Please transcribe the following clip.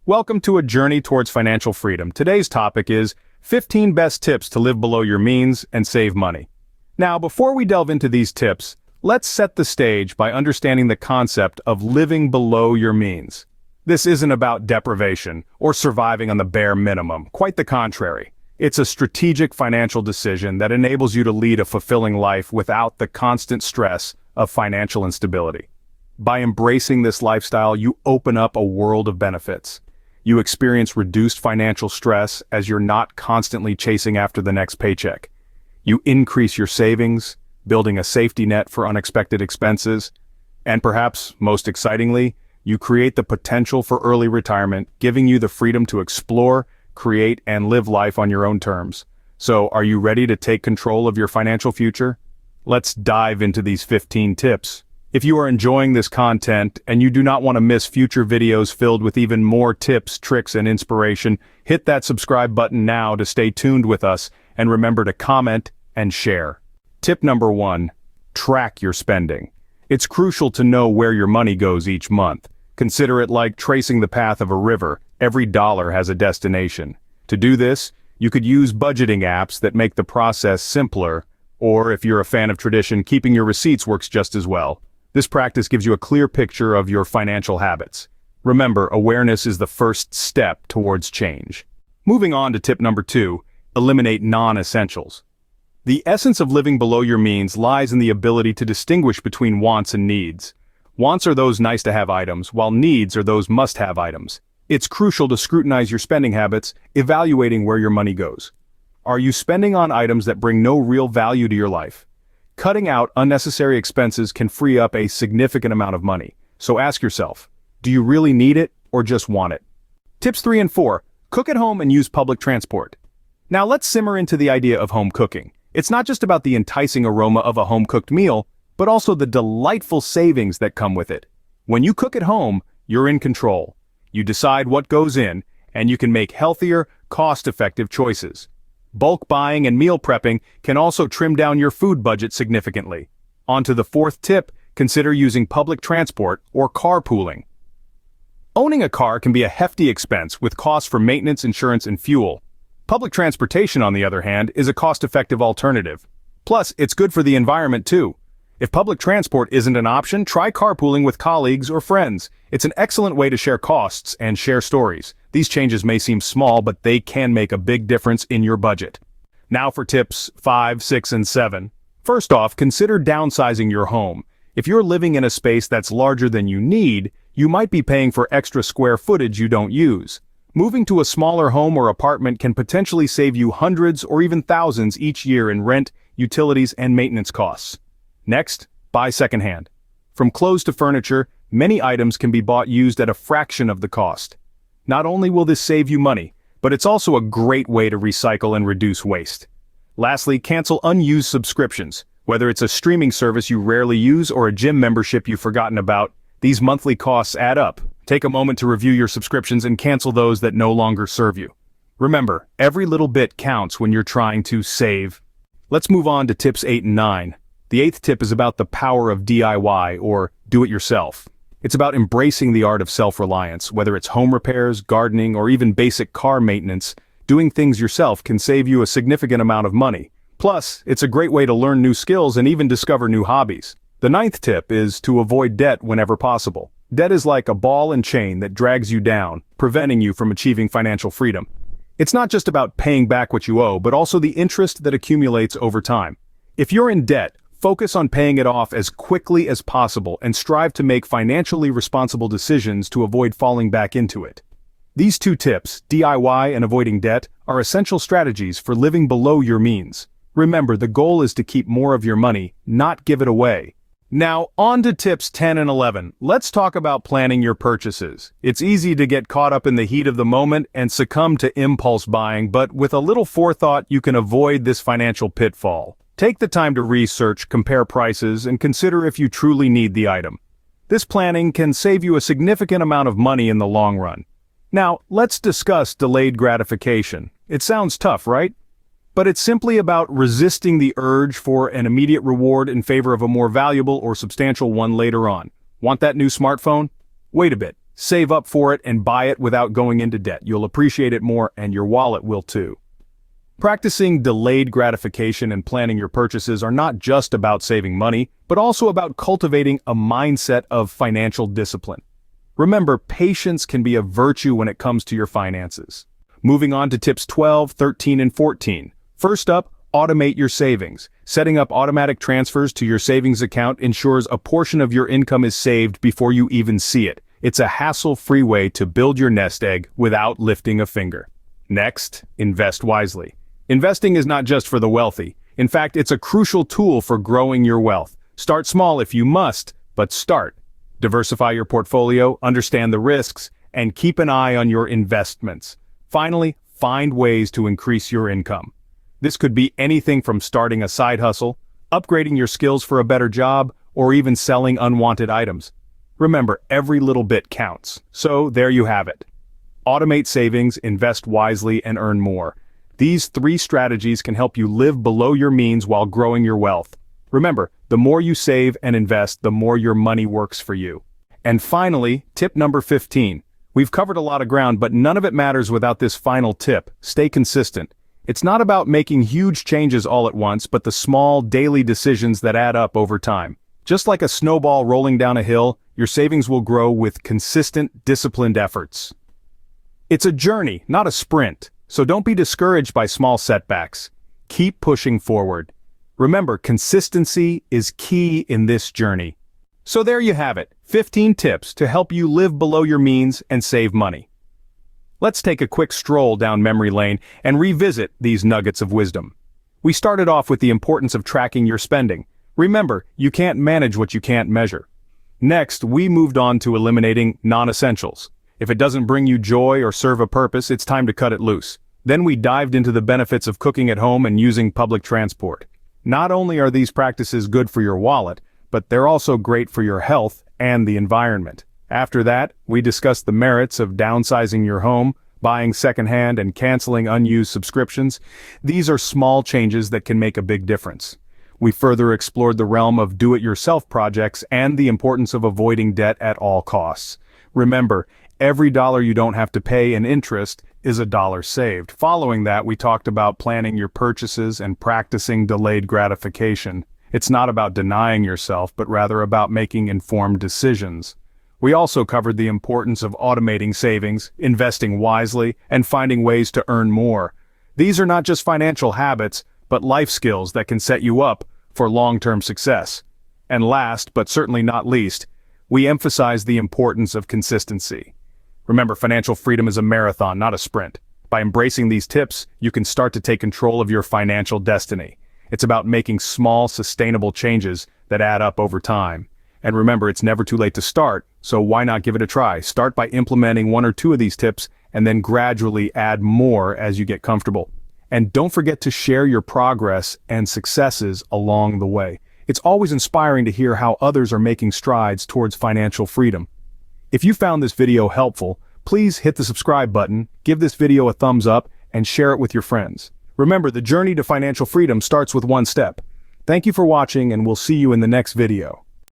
Welcome to a journey towards financial freedom. Today's topic is 15 best tips to live below your means and save money. Now, before we delve into these tips, let's set the stage by understanding the concept of living below your means. This isn't about deprivation or surviving on the bare minimum. Quite the contrary. It's a strategic financial decision that enables you to lead a fulfilling life without the constant stress of financial instability. By embracing this lifestyle, you open up a world of benefits. You experience reduced financial stress as you're not constantly chasing after the next paycheck. You increase your savings, building a safety net for unexpected expenses. And perhaps, most excitingly, you create the potential for early retirement, giving you the freedom to explore, create, and live life on your own terms. So, are you ready to take control of your financial future? Let's dive into these 15 tips. If you are enjoying this content and you do not want to miss future videos filled with even more tips, tricks, and inspiration, hit that subscribe button now to stay tuned with us, and remember to comment and share. Tip number 1. Track your spending. It's crucial to know where your money goes each month. Consider it like tracing the path of a river. Every dollar has a destination. To do this, you could use budgeting apps that make the process simpler, or if you're a fan of tradition, keeping your receipts works just as well. This practice gives you a clear picture of your financial habits. Remember, awareness is the first step towards change. Moving on to tip number 2, eliminate non-essentials. The essence of living below your means lies in the ability to distinguish between wants and needs. Wants are those nice-to-have items, while needs are those must-have items. It's crucial to scrutinize your spending habits, evaluating where your money goes. Are you spending on items that bring no real value to your life? Cutting out unnecessary expenses can free up a significant amount of money. So ask yourself, do you really need it or just want it? Tips 3 and 4, cook at home and use public transport. Now let's simmer into the idea of home cooking. It's not just about the enticing aroma of a home-cooked meal, but also the delightful savings that come with it. When you cook at home, you're in control. You decide what goes in, and you can make healthier, cost-effective choices. Bulk buying and meal prepping can also trim down your food budget significantly. On to the 4th tip, consider using public transport or carpooling. Owning a car can be a hefty expense with costs for maintenance, insurance, and fuel. Public transportation, on the other hand, is a cost-effective alternative. Plus, it's good for the environment too. If public transport isn't an option, try carpooling with colleagues or friends. It's an excellent way to share costs and share stories. These changes may seem small, but they can make a big difference in your budget. Now for tips 5, 6, and 7. First off, consider downsizing your home. If you're living in a space that's larger than you need, you might be paying for extra square footage you don't use. Moving to a smaller home or apartment can potentially save you hundreds or even thousands each year in rent, utilities, and maintenance costs. Next, buy secondhand. From clothes to furniture, many items can be bought used at a fraction of the cost. Not only will this save you money, but it's also a great way to recycle and reduce waste. Lastly, cancel unused subscriptions. Whether it's a streaming service you rarely use or a gym membership you've forgotten about, these monthly costs add up. Take a moment to review your subscriptions and cancel those that no longer serve you. Remember, every little bit counts when you're trying to save. Let's move on to tips 8 and 9. The 8th tip is about the power of DIY, or do-it-yourself. It's about embracing the art of self-reliance. Whether it's home repairs, gardening, or even basic car maintenance, doing things yourself can save you a significant amount of money. Plus, it's a great way to learn new skills and even discover new hobbies. The 9th tip is to avoid debt whenever possible. Debt is like a ball and chain that drags you down, preventing you from achieving financial freedom. It's not just about paying back what you owe, but also the interest that accumulates over time. If you're in debt, focus on paying it off as quickly as possible and strive to make financially responsible decisions to avoid falling back into it. These 2 tips, DIY and avoiding debt, are essential strategies for living below your means. Remember, the goal is to keep more of your money, not give it away. Now, on to tips 10 and 11. Let's talk about planning your purchases. It's easy to get caught up in the heat of the moment and succumb to impulse buying, but with a little forethought, you can avoid this financial pitfall. Take the time to research, compare prices, and consider if you truly need the item. This planning can save you a significant amount of money in the long run. Now, let's discuss delayed gratification. It sounds tough, right? But it's simply about resisting the urge for an immediate reward in favor of a more valuable or substantial one later on. Want that new smartphone? Wait a bit. Save up for it and buy it without going into debt. You'll appreciate it more and your wallet will too. Practicing delayed gratification and planning your purchases are not just about saving money, but also about cultivating a mindset of financial discipline. Remember, patience can be a virtue when it comes to your finances. Moving on to tips 12, 13, and 14. First up, automate your savings. Setting up automatic transfers to your savings account ensures a portion of your income is saved before you even see it. It's a hassle-free way to build your nest egg without lifting a finger. Next, invest wisely. Investing is not just for the wealthy. In fact, it's a crucial tool for growing your wealth. Start small if you must, but start. Diversify your portfolio, understand the risks, and keep an eye on your investments. Finally, find ways to increase your income. This could be anything from starting a side hustle, upgrading your skills for a better job, or even selling unwanted items. Remember, every little bit counts. So there you have it. Automate savings, invest wisely, and earn more. These 3 strategies can help you live below your means while growing your wealth. Remember, the more you save and invest, the more your money works for you. And finally, tip number 15. We've covered a lot of ground, but none of it matters without this final tip. Stay consistent. It's not about making huge changes all at once, but the small, daily decisions that add up over time. Just like a snowball rolling down a hill, your savings will grow with consistent, disciplined efforts. It's a journey, not a sprint. So don't be discouraged by small setbacks. Keep pushing forward. Remember, consistency is key in this journey. So there you have it, 15 tips to help you live below your means and save money. Let's take a quick stroll down memory lane and revisit these nuggets of wisdom. We started off with the importance of tracking your spending. Remember, you can't manage what you can't measure. Next, we moved on to eliminating non-essentials. If it doesn't bring you joy or serve a purpose, it's time to cut it loose. Then we dived into the benefits of cooking at home and using public transport. Not only are these practices good for your wallet, but they're also great for your health and the environment. After that, we discussed the merits of downsizing your home, buying secondhand, and canceling unused subscriptions. These are small changes that can make a big difference. We further explored the realm of do-it-yourself projects and the importance of avoiding debt at all costs. Remember, every dollar you don't have to pay in interest is a dollar saved. Following that, we talked about planning your purchases and practicing delayed gratification. It's not about denying yourself, but rather about making informed decisions. We also covered the importance of automating savings, investing wisely, and finding ways to earn more. These are not just financial habits, but life skills that can set you up for long-term success. And last, but certainly not least, we emphasize the importance of consistency. Remember, financial freedom is a marathon, not a sprint. By embracing these tips, you can start to take control of your financial destiny. It's about making small, sustainable changes that add up over time. And remember, it's never too late to start, so why not give it a try? Start by implementing 1 or 2 of these tips, and then gradually add more as you get comfortable. And don't forget to share your progress and successes along the way. It's always inspiring to hear how others are making strides towards financial freedom. If you found this video helpful, please hit the subscribe button, give this video a thumbs up, and share it with your friends. Remember, the journey to financial freedom starts with 1 step. Thank you for watching, and we'll see you in the next video.